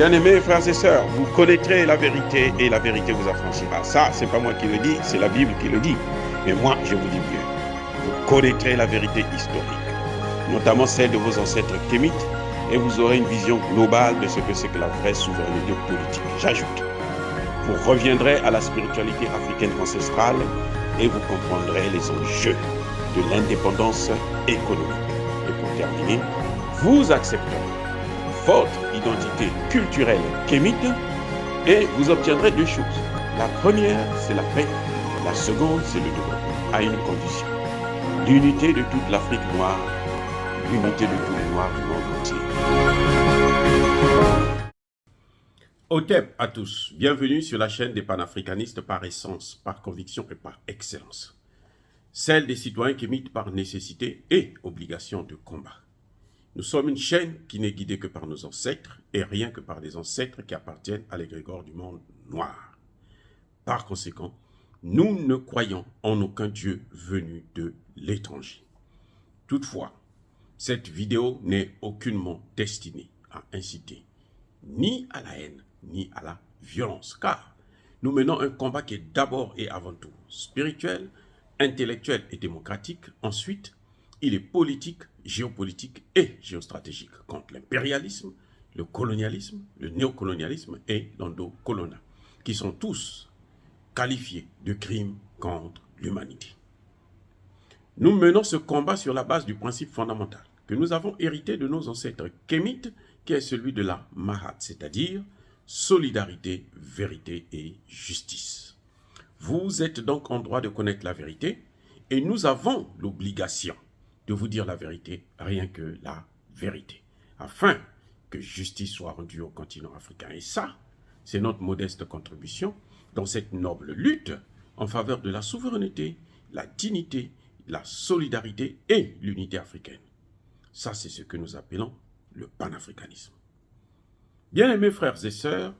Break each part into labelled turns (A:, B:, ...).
A: Bien-aimés frères et sœurs, vous connaîtrez la vérité et la vérité vous affranchira. Ça, c'est pas moi qui le dis, c'est la Bible qui le dit. Mais moi, je vous dis mieux. Vous connaîtrez la vérité historique, notamment celle de vos ancêtres kémites, et vous aurez une vision globale de ce que c'est que la vraie souveraineté politique. J'ajoute, vous reviendrez à la spiritualité africaine ancestrale et vous comprendrez les enjeux de l'indépendance économique. Et pour terminer, vous accepterez votre identité culturelle kémite et vous obtiendrez deux choses. La première, c'est la paix. La seconde, c'est le développement, à une condition. L'unité de toute l'Afrique noire, l'unité de tous les Noirs du monde entier. Otep à tous, bienvenue sur la chaîne des panafricanistes par essence, par conviction et par excellence. Celle des citoyens kémites par nécessité et obligation de combat. Nous sommes une chaîne qui n'est guidée que par nos ancêtres et rien que par des ancêtres qui appartiennent à l'égrégore du monde noir. Par conséquent, nous ne croyons en aucun Dieu venu de l'étranger. Toutefois, cette vidéo n'est aucunement destinée à inciter ni à la haine, ni à la violence, car nous menons un combat qui est d'abord et avant tout spirituel, intellectuel et démocratique. Ensuite, il est politique, géopolitique et géostratégique contre l'impérialisme, le colonialisme, le néocolonialisme et l'endocoloniat, qui sont tous qualifiés de crimes contre l'humanité. Nous menons ce combat sur la base du principe fondamental que nous avons hérité de nos ancêtres kémites, qui est celui de la Mahat, c'est-à-dire solidarité, vérité et justice. Vous êtes donc en droit de connaître la vérité et nous avons l'obligation de vous dire la vérité, rien que la vérité, afin que justice soit rendue au continent africain. Et ça, c'est notre modeste contribution dans cette noble lutte en faveur de la souveraineté, la dignité, la solidarité et l'unité africaine. Ça, c'est ce que nous appelons le panafricanisme. Bien-aimés frères et sœurs,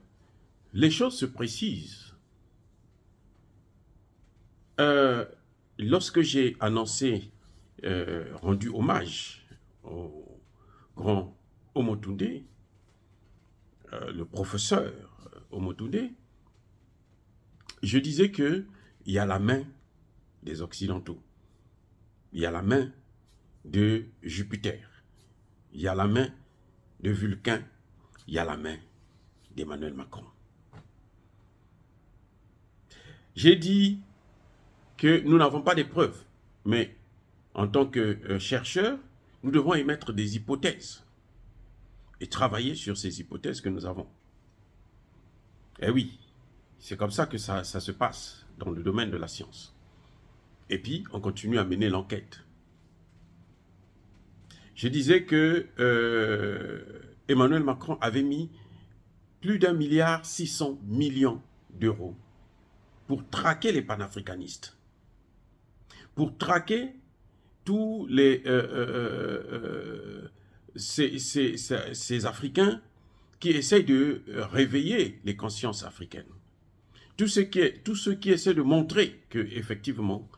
A: les choses se précisent. Lorsque j'ai annoncé rendu hommage au grand Omotoundé, le professeur Omotoundé, je disais qu'il y a la main des Occidentaux, il y a la main de Jupiter, il y a la main de Vulcain, il y a la main d'Emmanuel Macron. J'ai dit que nous n'avons pas de preuves, mais en tant que chercheurs, nous devons émettre des hypothèses et travailler sur ces hypothèses que nous avons. Eh oui, c'est comme ça que ça se passe dans le domaine de la science. Et puis, on continue à mener l'enquête. Je disais que Emmanuel Macron avait mis plus d'1,6 milliard d'euros pour traquer les panafricanistes, pour traquer tous ces Africains qui essayent de réveiller les consciences africaines. Tous ceux qui essaient de montrer que, effectivement,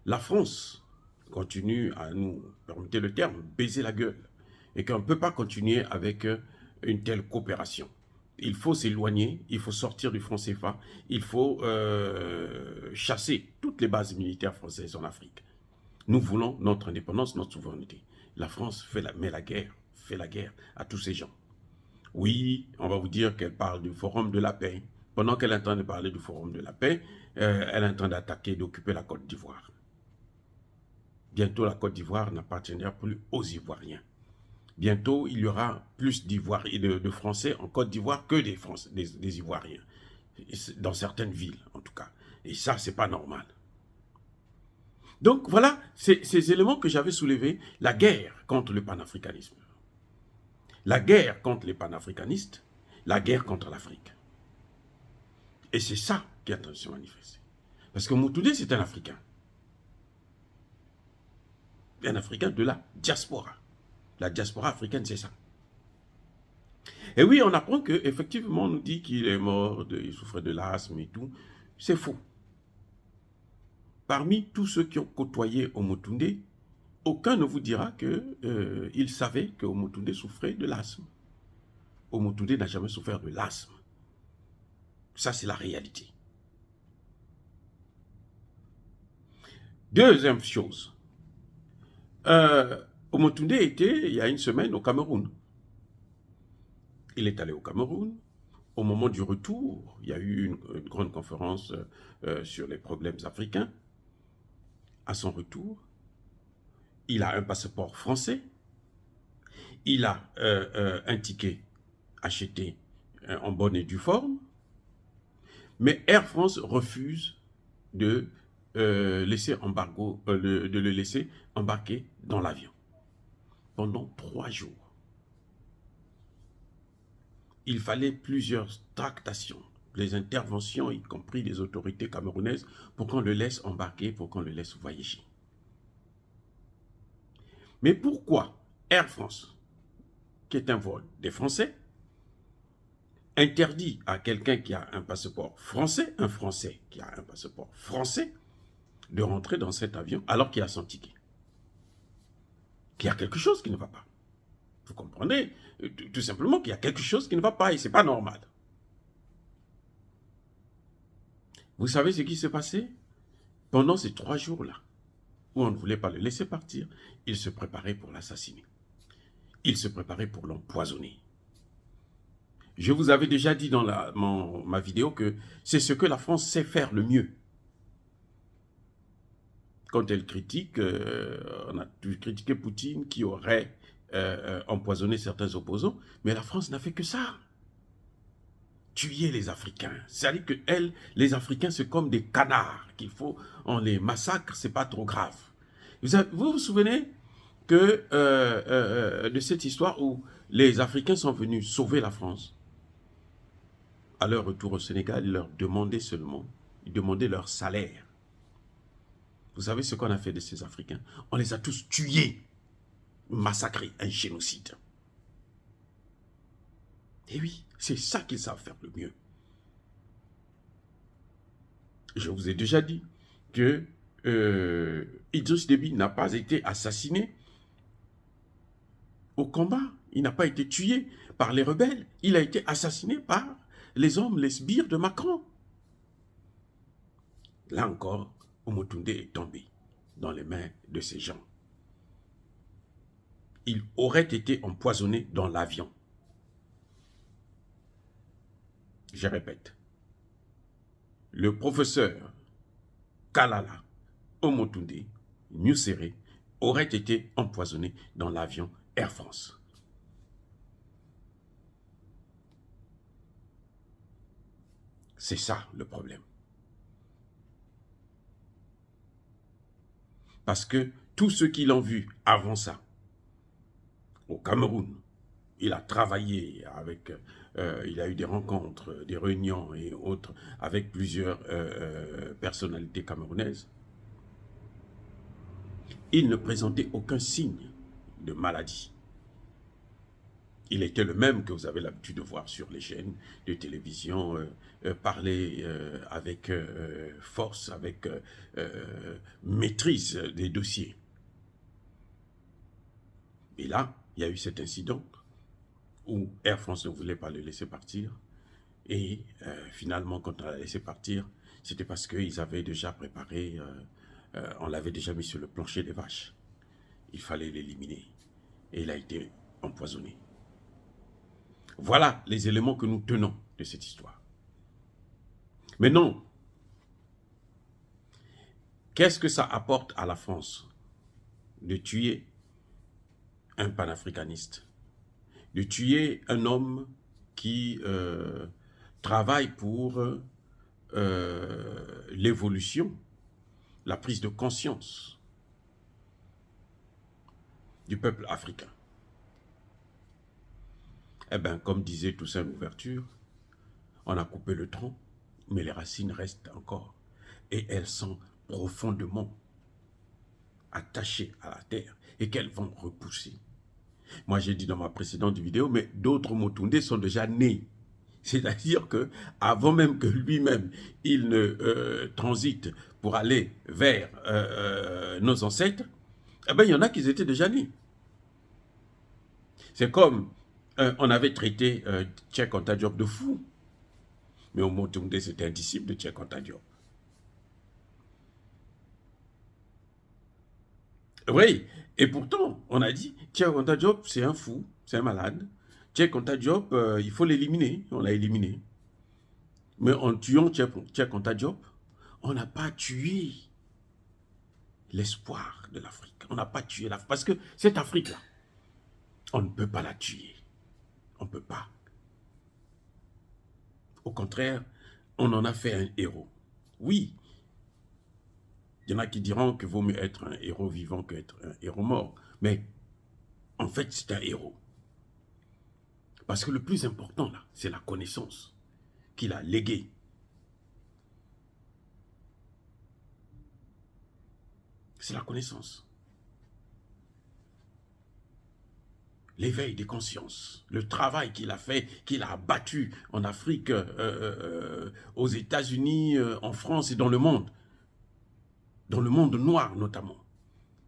A: la France continue à nous, permettez le terme, baiser la gueule, et qu'on ne peut pas continuer avec une telle coopération. Il faut s'éloigner, il faut sortir du franc CFA, il faut chasser toutes les bases militaires françaises en Afrique. Nous voulons notre indépendance, notre souveraineté. La France fait la guerre à tous ces gens. Oui, on va vous dire qu'elle parle du Forum de la paix. Pendant qu'elle est en train de parler du Forum de la paix, elle est en train d'attaquer, d'occuper la Côte d'Ivoire. Bientôt, la Côte d'Ivoire n'appartiendra plus aux Ivoiriens. Bientôt, il y aura plus de Français en Côte d'Ivoire que des Ivoiriens. Dans certaines villes, en tout cas. Et ça, c'est pas normal. Donc, voilà ces éléments que j'avais soulevés. La guerre contre le panafricanisme. La guerre contre les panafricanistes. La guerre contre l'Afrique. Et c'est ça qui est en train de se manifester. Parce que Moutoundé, c'est un Africain. Un Africain de la diaspora. La diaspora africaine, c'est ça. Et oui, on apprend qu'effectivement, on nous dit qu'il est mort, il souffrait de l'asthme et tout. C'est faux. Parmi tous ceux qui ont côtoyé Omotoundé, aucun ne vous dira qu'il savait que Omotoundé souffrait de l'asthme. Omotunde n'a jamais souffert de l'asthme. Ça, c'est la réalité. Deuxième chose, Omotunde était, il y a une semaine, au Cameroun. Il est allé au Cameroun. Au moment du retour, il y a eu une grande conférence sur les problèmes africains. À son retour, il a un passeport français. Il a un ticket acheté en bonne et due forme. Mais Air France refuse de, de le laisser embarquer dans l'avion pendant 3 jours. Il fallait plusieurs tractations, les interventions, y compris des autorités camerounaises, pour qu'on le laisse embarquer, pour qu'on le laisse voyager. Mais pourquoi Air France, qui est un vol des Français, interdit à quelqu'un qui a un passeport français, un Français qui a un passeport français, de rentrer dans cet avion alors qu'il a son ticket? Qu'il y a quelque chose qui ne va pas. Vous comprenez tout simplement qu'il y a quelque chose qui ne va pas et ce n'est pas normal. Vous savez ce qui s'est passé? Pendant ces 3 jours-là, où on ne voulait pas le laisser partir, il se préparait pour l'assassiner. Il se préparait pour l'empoisonner. Je vous avais déjà dit dans ma vidéo que c'est ce que la France sait faire le mieux. Quand elle critique, on a critiqué Poutine qui aurait empoisonné certains opposants, mais la France n'a fait que ça. Tuer les Africains. C'est-à-dire que les Africains, c'est comme des canards qu'il faut, on les massacre, c'est pas trop grave. Vous vous souvenez que de cette histoire où les Africains sont venus sauver la France? À leur retour au Sénégal, ils leur demandaient seulement, ils demandaient leur salaire. Vous savez ce qu'on a fait de ces Africains? On les a tous tués, massacrés, un génocide. Et oui, c'est ça qu'ils savent faire le mieux. Je vous ai déjà dit que Idriss Déby n'a pas été assassiné au combat. Il n'a pas été tué par les rebelles. Il a été assassiné par les hommes, les sbires de Macron. Là encore, Omotunde est tombé dans les mains de ces gens. Il aurait été empoisonné dans l'avion. Je répète, le professeur Kalala Omotunde Nusere aurait été empoisonné dans l'avion Air France. C'est ça le problème. Parce que tous ceux qui l'ont vu avant ça, au Cameroun, il a travaillé avec, il a eu des rencontres, des réunions et autres avec plusieurs personnalités camerounaises. Il ne présentait aucun signe de maladie. Il était le même que vous avez l'habitude de voir sur les chaînes de télévision, parler avec force, avec maîtrise des dossiers. Et là, il y a eu cet incident où Air France ne voulait pas le laisser partir. Et finalement, quand on l'a laissé partir, c'était parce qu'ils avaient déjà préparé, on l'avait déjà mis sur le plancher des vaches. Il fallait l'éliminer. Et il a été empoisonné. Voilà les éléments que nous tenons de cette histoire. Mais non, qu'est-ce que ça apporte à la France de tuer un panafricaniste, de tuer un homme qui travaille pour l'évolution, la prise de conscience du peuple africain? Eh bien, comme disait Toussaint Louverture, on a coupé le tronc, mais les racines restent encore. Et elles sont profondément attachées à la terre et qu'elles vont repousser. Moi, j'ai dit dans ma précédente vidéo, mais d'autres Motunde sont déjà nés. C'est-à-dire que avant même que lui-même, il ne transite pour aller vers nos ancêtres, eh bien, il y en a qui étaient déjà nés. C'est comme On avait traité Cheikh Anta Diop de fou. Mais au Toundé, c'était un disciple de Cheikh Anta Diop. Oui, et pourtant, on a dit, Cheikh Anta Diop, c'est un fou, c'est un malade. Cheikh Anta Diop, il faut l'éliminer. On l'a éliminé. Mais en tuant Cheikh Anta Diop, on n'a pas tué l'espoir de l'Afrique. On n'a pas tué l'Afrique. Parce que cette Afrique-là, on ne peut pas la tuer. On ne peut pas. Au contraire, on en a fait un héros. Oui, il y en a qui diront qu'il vaut mieux être un héros vivant qu'être un héros mort. Mais en fait, c'est un héros. Parce que le plus important, là, c'est la connaissance qu'il a léguée. C'est la connaissance. L'éveil des consciences, le travail qu'il a fait, qu'il a abattu en Afrique, aux États-Unis, en France et dans le monde noir notamment.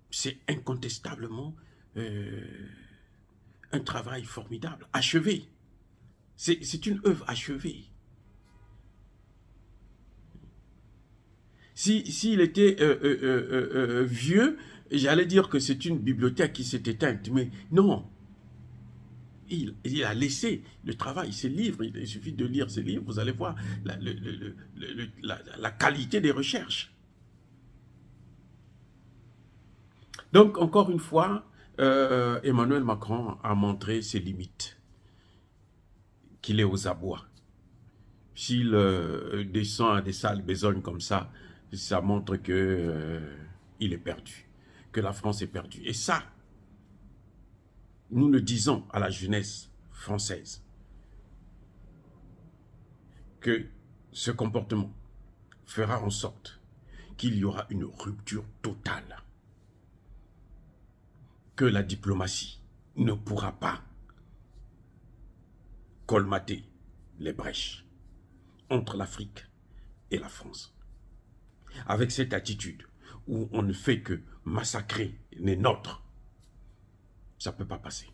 A: C'est incontestablement un travail formidable, achevé. C'est une œuvre achevée. S'il était vieux, j'allais dire que c'est une bibliothèque qui s'est éteinte, mais non. Il a laissé le travail, ses livres, il suffit de lire ses livres, vous allez voir la qualité des recherches. Donc, encore une fois, Emmanuel Macron a montré ses limites, qu'il est aux abois. S'il descend à des sales besognes comme ça montre que il est perdu, que la France est perdue. Et ça, nous le disons à la jeunesse française, que ce comportement fera en sorte qu'il y aura une rupture totale, que la diplomatie ne pourra pas colmater les brèches entre l'Afrique et la France. Avec cette attitude où on ne fait que massacrer les nôtres, ça ne peut pas passer.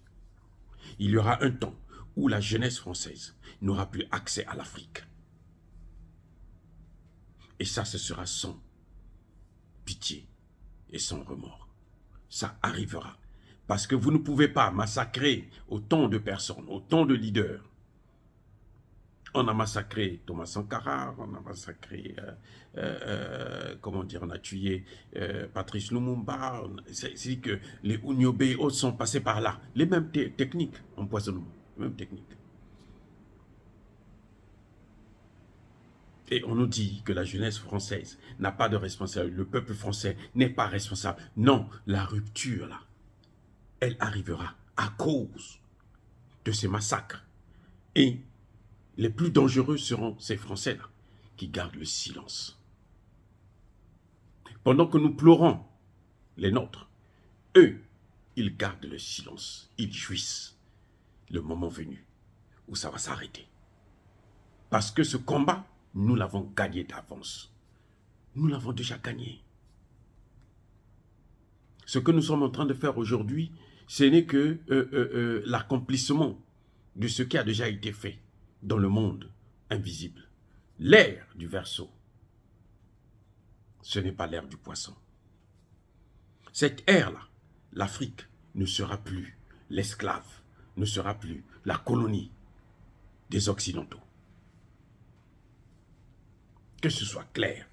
A: Il y aura un temps où la jeunesse française n'aura plus accès à l'Afrique. Et ça, ce sera sans pitié et sans remords. Ça arrivera. Parce que vous ne pouvez pas massacrer autant de personnes, autant de leaders. On a massacré Thomas Sankara, on a massacré, comment dire, on a tué Patrice Lumumba. C'est que les Ouniobe et autres sont passés par là. Les mêmes techniques, empoisonnement, les mêmes techniques. Et on nous dit que la jeunesse française n'a pas de responsabilité, le peuple français n'est pas responsable. Non, la rupture, là, elle arrivera à cause de ces massacres. Et les plus dangereux seront ces Français-là qui gardent le silence. Pendant que nous pleurons les nôtres, eux, ils gardent le silence. Ils jouissent le moment venu où ça va s'arrêter. Parce que ce combat, nous l'avons gagné d'avance. Nous l'avons déjà gagné. Ce que nous sommes en train de faire aujourd'hui, ce n'est que l'accomplissement de ce qui a déjà été fait dans le monde invisible. L'ère du Verseau, ce n'est pas l'ère du poisson. Cette ère-là, l'Afrique ne sera plus l'esclave, ne sera plus la colonie des Occidentaux. Que ce soit clair.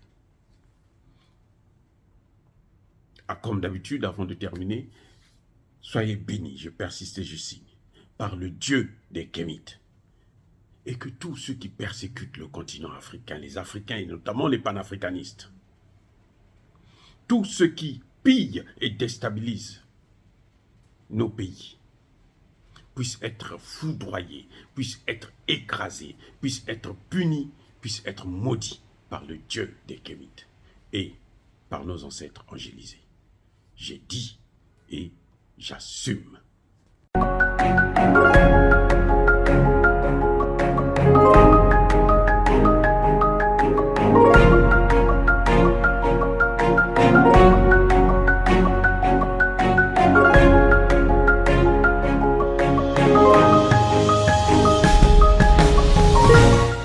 A: Ah, comme d'habitude, avant de terminer, soyez bénis, je persiste et je signe, par le Dieu des Kémites. Et que tous ceux qui persécutent le continent africain, les Africains et notamment les panafricanistes, tous ceux qui pillent et déstabilisent nos pays, puissent être foudroyés, puissent être écrasés, puissent être punis, puissent être maudits par le Dieu des Kémites et par nos ancêtres angélisés. J'ai dit et j'assume.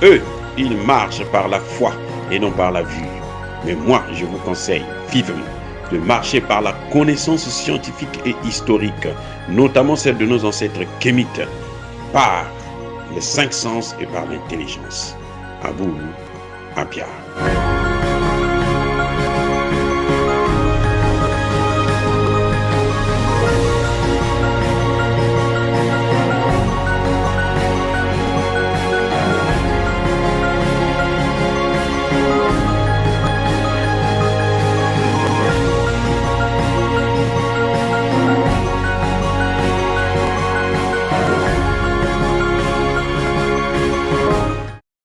A: Eux, ils marchent par la foi et non par la vue. Mais moi, je vous conseille vivement de marcher par la connaissance scientifique et historique, notamment celle de nos ancêtres kémites, par les cinq sens et par l'intelligence. À vous, à Pierre.